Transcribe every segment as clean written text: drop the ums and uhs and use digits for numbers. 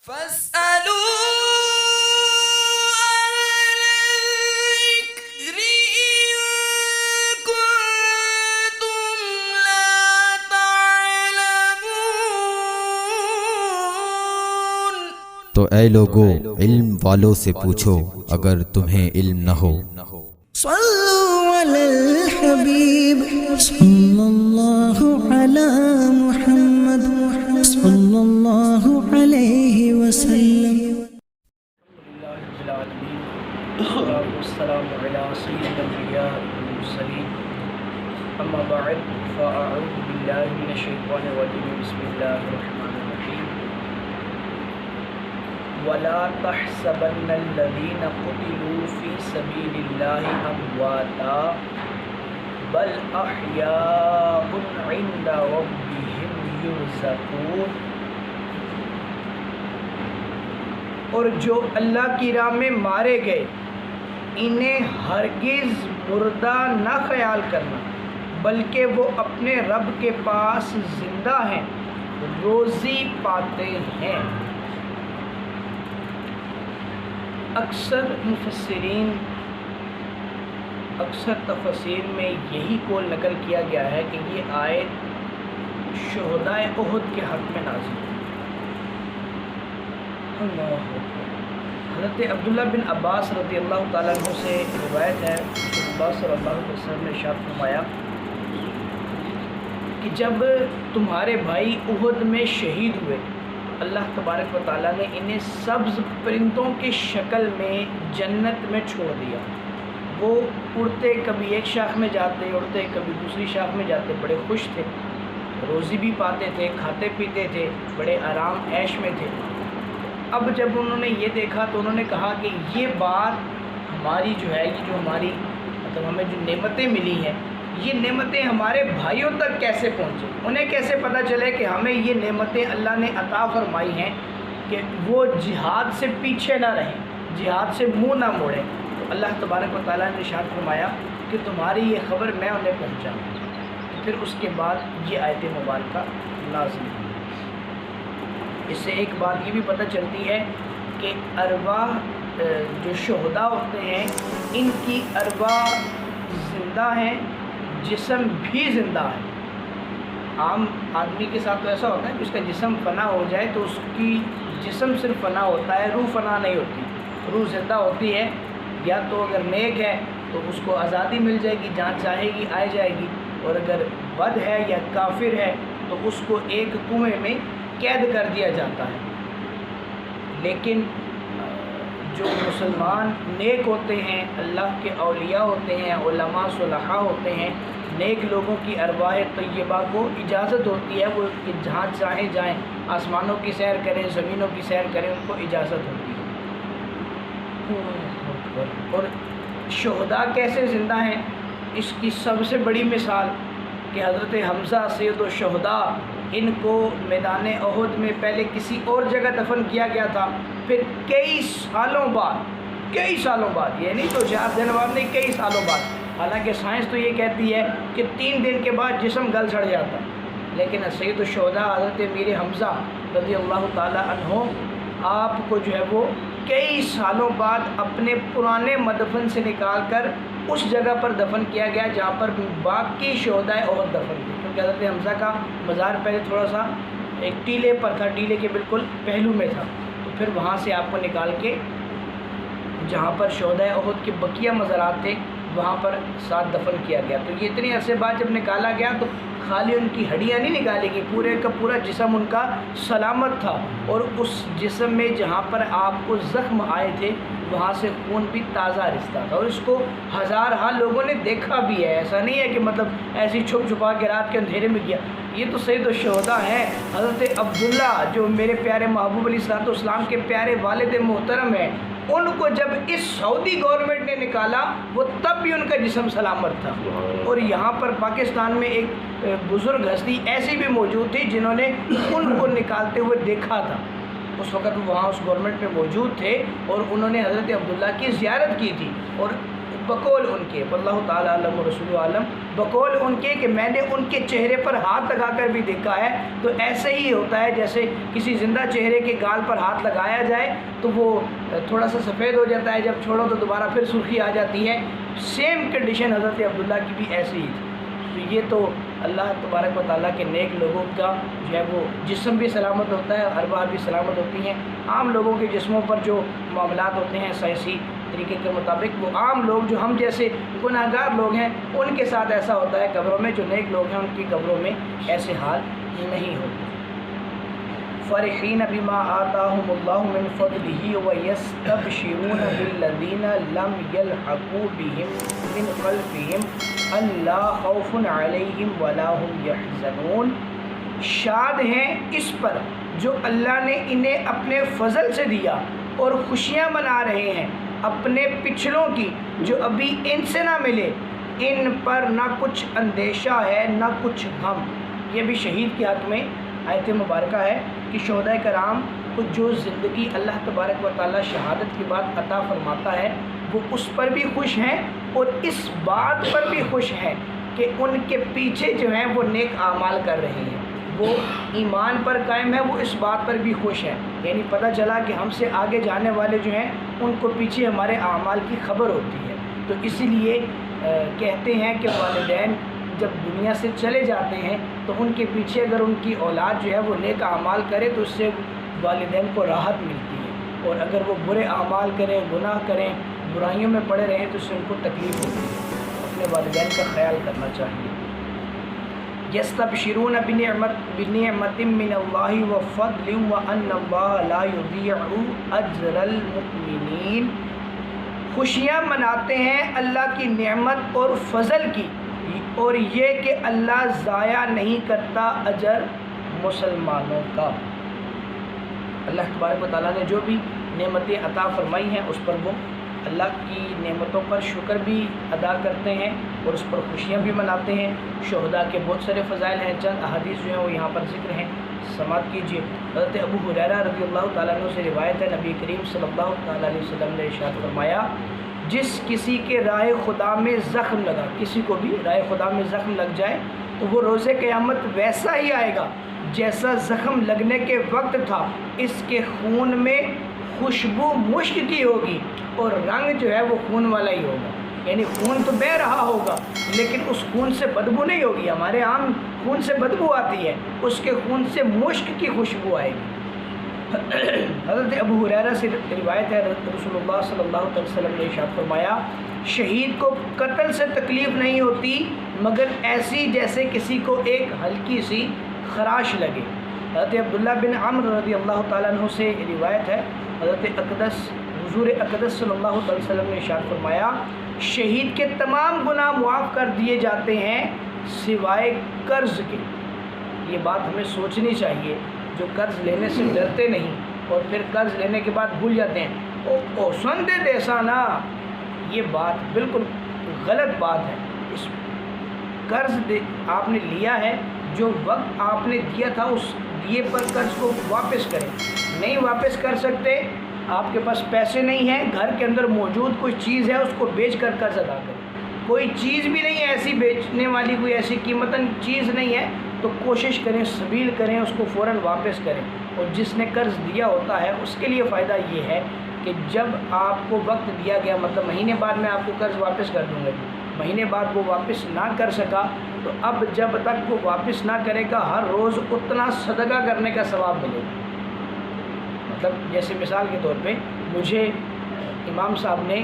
فاسألوا الذكر إن كنتم لا تعلمون۔ تو اے لوگو علم والوں سے پوچھو اگر تمہیں علم نہ ہو۔ صلوا علی الحبیب صلی اللہ علی محمد صلی اللہ علیہ وسلم۔ والسلام على سيد الأنبياء والمرسلين أما بعد فأعوذ بالله من الشيطان الرجيم بسم الله الرحمن الرحيم ولا تحسبن الذين قتلوا في سبيل الله أمواتا بل أحياء عند ربهم يرزقون۔ اور جو اللہ کی راہ میں مارے گئے انہیں ہرگز مردہ نہ خیال کرنا بلکہ وہ اپنے رب کے پاس زندہ ہیں، روزی پاتے ہیں۔ اکثر مفسرین تفسیر میں یہی قول نقل کیا گیا ہے کہ یہ آیت شہدائے احد کے حق میں نازل ہے۔ حضرت عبداللہ بن عباس رضی اللہ تعالیٰ عنہ سے روایت ہے کہ عباس صلی اللہ علیہ وسلم نے ارشاد فرمایا کہ جب تمہارے بھائی احد میں شہید ہوئے اللہ تبارک و تعالیٰ نے انہیں سبز پرندوں کی شکل میں جنت میں چھوڑ دیا۔ وہ اڑتے کبھی ایک شاخ میں جاتے، اڑتے کبھی دوسری شاخ میں جاتے، بڑے خوش تھے، روزی بھی پاتے تھے، کھاتے پیتے تھے، بڑے آرام عیش میں تھے۔ اب جب انہوں نے یہ دیکھا تو انہوں نے کہا کہ یہ بات ہماری جو ہے، یہ جو ہماری مطلب ہمیں جو نعمتیں ملی ہیں، یہ نعمتیں ہمارے بھائیوں تک کیسے پہنچے، انہیں کیسے پتہ چلے کہ ہمیں یہ نعمتیں اللہ نے عطا فرمائی ہیں کہ وہ جہاد سے پیچھے نہ رہیں، جہاد سے منہ نہ موڑیں۔ تو اللہ تبارک و تعالیٰ نے ارشاد فرمایا کہ تمہاری یہ خبر میں انہیں پہنچاؤں۔ پھر اس کے بعد یہ آیت مبارکہ نازل ہوئی۔ اس سے ایک بات یہ بھی پتہ چلتی ہے کہ ارواح جو شہداء ہوتے ہیں ان کی ارواح زندہ ہیں، جسم بھی زندہ ہے۔ عام آدمی کے ساتھ تو ایسا ہوتا ہے کہ اس کا جسم فنا ہو جائے تو اس کی جسم صرف فنا ہوتا ہے، روح فنا نہیں ہوتی، روح زندہ ہوتی ہے۔ یا تو اگر نیک ہے تو اس کو آزادی مل جائے گی، جان چاہے گی آ جائے گی، اور اگر بد ہے یا کافر ہے تو اس کو ایک کنویں میں قید کر دیا جاتا ہے۔ لیکن جو مسلمان نیک ہوتے ہیں، اللہ کے اولیاء ہوتے ہیں، علماء صلحاء ہوتے ہیں، نیک لوگوں کی ارواح طیبہ کو اجازت ہوتی ہے وہ کہ جہاں چاہیں جائیں، آسمانوں کی سیر کریں، زمینوں کی سیر کریں، ان کو اجازت ہوتی ہے۔ اور شہداء کیسے زندہ ہیں، اس کی سب سے بڑی مثال کہ حضرت حمزہ سید الشہداء، ان کو میدان احد میں پہلے کسی اور جگہ دفن کیا گیا تھا، پھر کئی سالوں بعد، یہ نہیں تو 4 دن بعد نہیں، کئی سالوں بعد، حالانکہ سائنس تو یہ کہتی ہے کہ 3 دن کے بعد جسم گل سڑ جاتا ہے، لیکن سید الشہداء حضرت میر حمزہ رضی اللہ تعالیٰ عنہ آپ کو جو ہے وہ کئی سالوں بعد اپنے پرانے مدفن سے نکال کر اس جگہ پر دفن کیا گیا جہاں پر باقی شہداء احد دفن تھے، کیونکہ حضرت حمزہ کا مزار پہلے تھوڑا سا ایک ٹیلے پر تھا، ٹیلے کے بالکل پہلو میں تھا، تو پھر وہاں سے آپ کو نکال کے جہاں پر شہداء احد کے بقیہ مزارات تھے وہاں پر ساتھ دفن کیا گیا۔ تو یہ اتنے عرصے بعد جب نکالا گیا تو خالی ان کی ہڈیاں نہیں نکالی گئی، پورے کا پورا جسم ان کا سلامت تھا، اور اس جسم میں جہاں پر آپ کو زخم آئے تھے وہاں سے خون بھی تازہ رستا تھا، اور اس کو ہزارہا لوگوں نے دیکھا بھی ہے، ایسا نہیں ہے کہ مطلب ایسی چھپ چھپا کے رات کے اندھیرے میں کیا۔ یہ تو سید الشہداء ہیں، حضرت عبداللہ جو میرے پیارے محبوب علیہ الصلوۃ والسلام کے پیارے والد محترم ہیں، ان کو جب اس سعودی گورنمنٹ نے نکالا وہ تب بھی ان کا جسم سلامت تھا۔ اور یہاں پر پاکستان میں ایک بزرگ ہستی ایسی بھی موجود تھی جنہوں نے ان کو نکالتے ہوئے دیکھا تھا، اس وقت وہاں اس گورنمنٹ میں موجود تھے، اور انہوں نے حضرت عبداللہ کی زیارت کی تھی، اور بقول ان کے، واللہ تعالیٰ علم و رسول عالم، بقول ان کے کہ میں نے ان کے چہرے پر ہاتھ لگا کر بھی دیکھا ہے تو ایسے ہی ہوتا ہے جیسے کسی زندہ چہرے کے گال پر ہاتھ لگایا جائے تو وہ تھوڑا سا سفید ہو جاتا ہے، جب چھوڑو تو دوبارہ پھر سرخی آ جاتی ہے۔ سیم کنڈیشن حضرت عبداللہ کی بھی ایسی ہی تھی۔ تو یہ تو اللہ تبارک و تعالیٰ کے نیک لوگوں کا جو ہے وہ جسم بھی سلامت ہوتا ہے، ارواح بھی سلامت ہوتی ہیں۔ عام لوگوں کے جسموں پر جو معاملات ہوتے ہیں سائنسی طریقے کے مطابق، وہ عام لوگ جو ہم جیسے گناہ گار لوگ ہیں ان کے ساتھ ایسا ہوتا ہے قبروں میں، جو نیک لوگ ہیں ان کی قبروں میں ایسے حال نہیں ہوتے۔ فرحین بما آتاہم اللہ من فضلہ ویستبشرون بالذین لم یلحقوا بہم من خلفہم الا خوف علیہم ولا هم یحزنون۔ شاد ہیں اس پر جو اللہ نے انہیں اپنے فضل سے دیا اور خوشیاں منا رہے ہیں اپنے پچھلوں کی جو ابھی ان سے نہ ملے، ان پر نہ کچھ اندیشہ ہے نہ کچھ غم۔ یہ بھی شہید کے حق میں آیت مبارکہ ہے کہ شہداء کرام کو جو زندگی اللہ تبارک و تعالیٰ شہادت کے بعد عطا فرماتا ہے وہ اس پر بھی خوش ہیں اور اس بات پر بھی خوش ہیں کہ ان کے پیچھے جو ہیں وہ نیک اعمال کر رہے ہیں، وہ ایمان پر قائم ہے، وہ اس بات پر بھی خوش ہیں۔ یعنی پتہ چلا کہ ہم سے آگے جانے والے جو ہیں ان کو پیچھے ہمارے اعمال کی خبر ہوتی ہے۔ تو اسی لیے کہتے ہیں کہ والدین جب دنیا سے چلے جاتے ہیں تو ان کے پیچھے اگر ان کی اولاد جو ہے وہ نیک اعمال کرے تو اس سے والدین کو راحت ملتی ہے، اور اگر وہ برے اعمال کریں، گناہ کریں، برائیوں میں پڑے رہیں تو اس سے ان کو تکلیف ہوتی ہے۔ اپنے والدین کا خیال کرنا چاہیے۔ یستبشرون بنعمت من اللہ وفضل وان اللہ لا یضیع اجر المؤمنین۔ خوشیاں مناتے ہیں اللہ کی نعمت اور فضل کی، اور یہ کہ اللہ ضائع نہیں کرتا اجر مسلمانوں کا۔ اللہ تبارک و تعالیٰ نے جو بھی نعمتیں عطا فرمائی ہیں اس پر وہ اللہ کی نعمتوں پر شکر بھی ادا کرتے ہیں اور اس پر خوشیاں بھی مناتے ہیں۔ شہداء کے بہت سارے فضائل ہیں، چند احادیث جو ہیں وہ یہاں پر ذکر ہیں، سماعت کیجیے۔ حضرت ابو ہریرہ رضی اللہ تعالیٰ عنہ سے روایت ہے، نبی کریم صلی اللہ تعالیٰ علیہ وسلم نے ارشاد فرمایا، جس کسی کے راہ خدا میں زخم لگا، کسی کو بھی راہ خدا میں زخم لگ جائے تو وہ روز قیامت ویسا ہی آئے گا جیسا زخم لگنے کے وقت تھا۔ اس کے خون میں خوشبو مشک کی ہوگی اور رنگ جو ہے وہ خون والا ہی ہوگا، یعنی خون تو بہہ رہا ہوگا لیکن اس خون سے بدبو نہیں ہوگی۔ ہمارے عام خون سے بدبو آتی ہے، اس کے خون سے مشک کی خوشبو آئے گی۔ حضرت ابو ہریرہ سے روایت ہے، رسول اللہ صلی اللہ علیہ وسلم نے ارشاد فرمایا، شہید کو قتل سے تکلیف نہیں ہوتی مگر ایسی جیسے کسی کو ایک ہلکی سی خراش لگے۔ حضرت عبداللہ بن عمرو رضی اللہ تعالیٰ عنہ سے روایت ہے، حضرت اقدس حضور اقدس صلی اللہ علیہ وسلم نے ارشاد فرمایا، شہید کے تمام گناہ معاف کر دیے جاتے ہیں سوائے قرض کے۔ یہ بات ہمیں سوچنی چاہیے، جو قرض لینے سے ڈرتے نہیں اور پھر قرض لینے کے بعد بھول جاتے ہیں، او سندے دیسا نا، یہ بات بالکل غلط بات ہے۔ اس قرض آپ نے لیا ہے، جو وقت آپ نے دیا تھا اس دیے پر قرض کو واپس کریں۔ نہیں واپس کر سکتے، آپ کے پاس پیسے نہیں ہیں، گھر کے اندر موجود کوئی چیز ہے اس کو بیچ کر قرض ادا کریں۔ کوئی چیز بھی نہیں ہے ایسی بیچنے والی، کوئی ایسی قیمتاً چیز نہیں ہے تو کوشش کریں، سبیل کریں، اس کو فوراً واپس کریں۔ اور جس نے قرض دیا ہوتا ہے اس کے لیے فائدہ یہ ہے کہ جب آپ کو وقت دیا گیا، مطلب مہینے بعد میں آپ کو قرض واپس کر دوں گا، مہینے بعد وہ واپس نہ کر سکا تو اب جب تک وہ واپس نہ کرے گا ہر روز اتنا صدقہ کرنے کا ثواب ملے گا۔ مطلب جیسے مثال کے طور پہ مجھے امام صاحب نے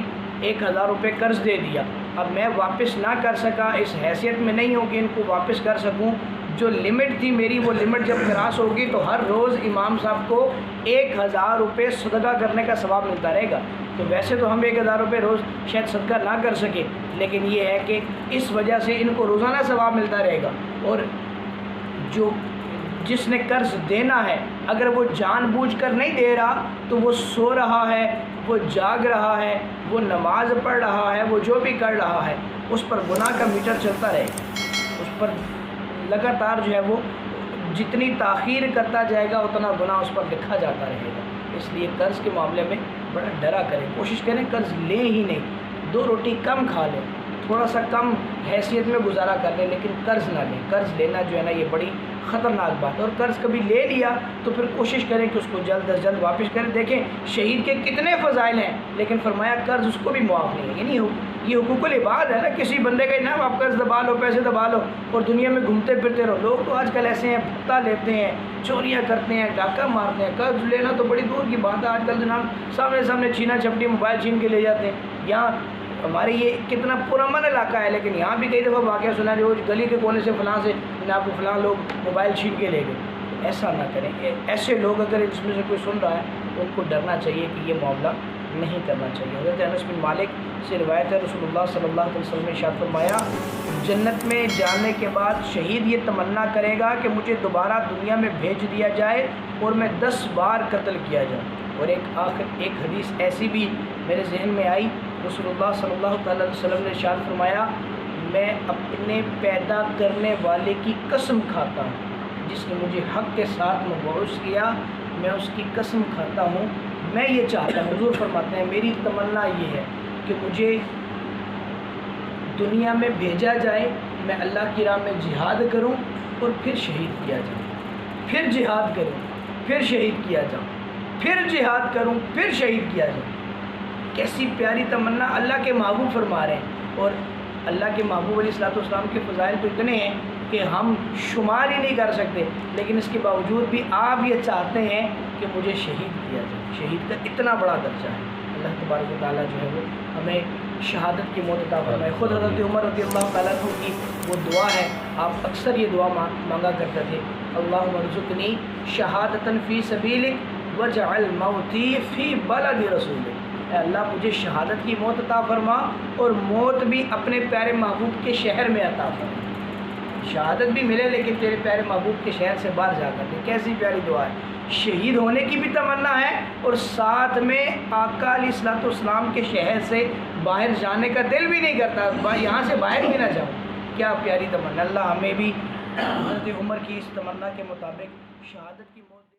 1000 روپے قرض دے دیا، اب میں واپس نہ کر سکا، اس حیثیت میں نہیں ہوں کہ ان کو واپس کر سکوں، جو لمٹ تھی میری وہ لمٹ جب کراس ہوگی تو ہر روز امام صاحب کو 1000 روپے صدقہ کرنے کا ثواب ملتا رہے گا۔ تو ویسے تو ہم 1000 روپے روز شاید صدقہ نہ کر سکے، لیکن یہ ہے کہ اس وجہ سے ان کو روزانہ ثواب ملتا رہے گا۔ اور جس نے قرض دینا ہے اگر وہ جان بوجھ کر نہیں دے رہا تو وہ سو رہا ہے، وہ جاگ رہا ہے، وہ نماز پڑھ رہا ہے، وہ جو بھی کر رہا ہے، اس پر گناہ کا میٹر چلتا رہے گا، اس پر لگاتار جو ہے وہ جتنی تاخیر کرتا جائے گا اتنا گناہ اس پر لکھا جاتا رہے گا۔ اس لیے قرض کے معاملے میں بڑا ڈرا کریں، کوشش کریں قرض لیں ہی نہیں۔ 2 روٹی کم کھا لیں، تھوڑا سا کم حیثیت میں گزارا کر لیں، لیکن قرض نہ لیں۔ قرض لینا جو ہے نا یہ بڑی خطرناک بات ہے، اور قرض کبھی لے لیا تو پھر کوشش کریں کہ اس کو جلد از جلد واپس کریں۔ دیکھیں شہید کے کتنے فضائل ہیں، لیکن فرمایا قرض اس کو بھی معاف نہیں ہے۔ یعنی یہ حقوق العباد ہے نا، کسی بندے کا انعام آپ قرض دبا لو، پیسے دبا لو اور دنیا میں گھومتے پھرتے رہو۔ لوگ تو آج کل ایسے ہیں، بھتہ لیتے ہیں، چوریاں کرتے ہیں، ڈاکہ مارتے ہیں۔ قرض لینا تو بڑی دور کی بات ہے، آج کل جناب سامنے چھینا جھپٹی موبائل چھین کے لے جاتے ہیں۔ یہاں ہمارے یہ کتنا پرامن علاقہ ہے، لیکن یہاں بھی کئی دفعہ واقعہ سنا جو گلی کے کونے سے فلاں سے جناب کو فلاں لوگ موبائل چھین کے لے گئے۔ ایسا نہ کریں۔ ایسے لوگ اگر اس میں سے کوئی سن رہا ہے تو ان کو ڈرنا چاہیے کہ یہ معاملہ نہیں کرنا چاہیے۔ حضرت انس بن مالک سے روایت ہے، رسول اللہ صلی اللہ علیہ وسلم نے ارشاد فرمایا جنت میں جانے کے بعد شہید یہ تمنا کرے گا کہ مجھے دوبارہ دنیا میں بھیج دیا جائے اور میں 10 بار قتل کیا جاؤں۔ اور ایک حدیث ایسی بھی میرے ذہن میں آئی، رسول اللہ صلی اللہ علیہ وسلم نے ارشاد فرمایا میں اپنے پیدا کرنے والے کی قسم کھاتا ہوں جس نے مجھے حق کے ساتھ مبعوث کیا، میں اس کی قسم کھاتا ہوں، میں یہ چاہتا ہوں، حضور فرماتے ہیں میری تمنا یہ ہے کہ مجھے دنیا میں بھیجا جائے، میں اللہ کی راہ میں جہاد کروں اور پھر شہید کیا جاؤں، پھر جہاد کروں، پھر شہید کیا جاؤں، پھر جہاد کروں، پھر شہید کیا جاؤں۔ کیسی پیاری تمنا اللہ کے محبوب فرما رہے ہیں، اور اللہ کے محبوب علیہ الصلوۃ والسلام کے فضائل تو اتنے ہیں کہ ہم شمار ہی نہیں کر سکتے، لیکن اس کے باوجود بھی آپ یہ چاہتے ہیں کہ مجھے شہید کیا جائے۔ شہید کا اتنا بڑا درجہ ہے۔ اللہ تبارک و تعالیٰ جو ہے وہ ہمیں شہادت کی موت عطا فرمائے۔ خود حضرت عمر رضی اللہ تعالیٰ عنہ کی وہ دعا ہے، آپ اکثر یہ دعا مانگا کرتے تھے، اللہم ارزقنی شہادۃ فی سبیلک واجعل موتی فی بلد رسولک۔ اے اللہ مجھے شہادت کی موت عطا فرما اور موت بھی اپنے پیارے محبوب کے شہر میں عطا فرما۔ شہادت بھی ملے لیکن تیرے پیارے محبوب کے شہر سے باہر جا کر۔ کیسی پیاری دعا ہے، شہید ہونے کی بھی تمنا ہے اور ساتھ میں آقا علیہ الصلوۃ والسلام کے شہر سے باہر جانے کا دل بھی نہیں کرتا، یہاں سے باہر بھی نہ جاؤں۔ کیا پیاری تمنا۔ اللہ ہمیں بھی حضرت عمر کی اس تمنا کے مطابق شہادت کی موت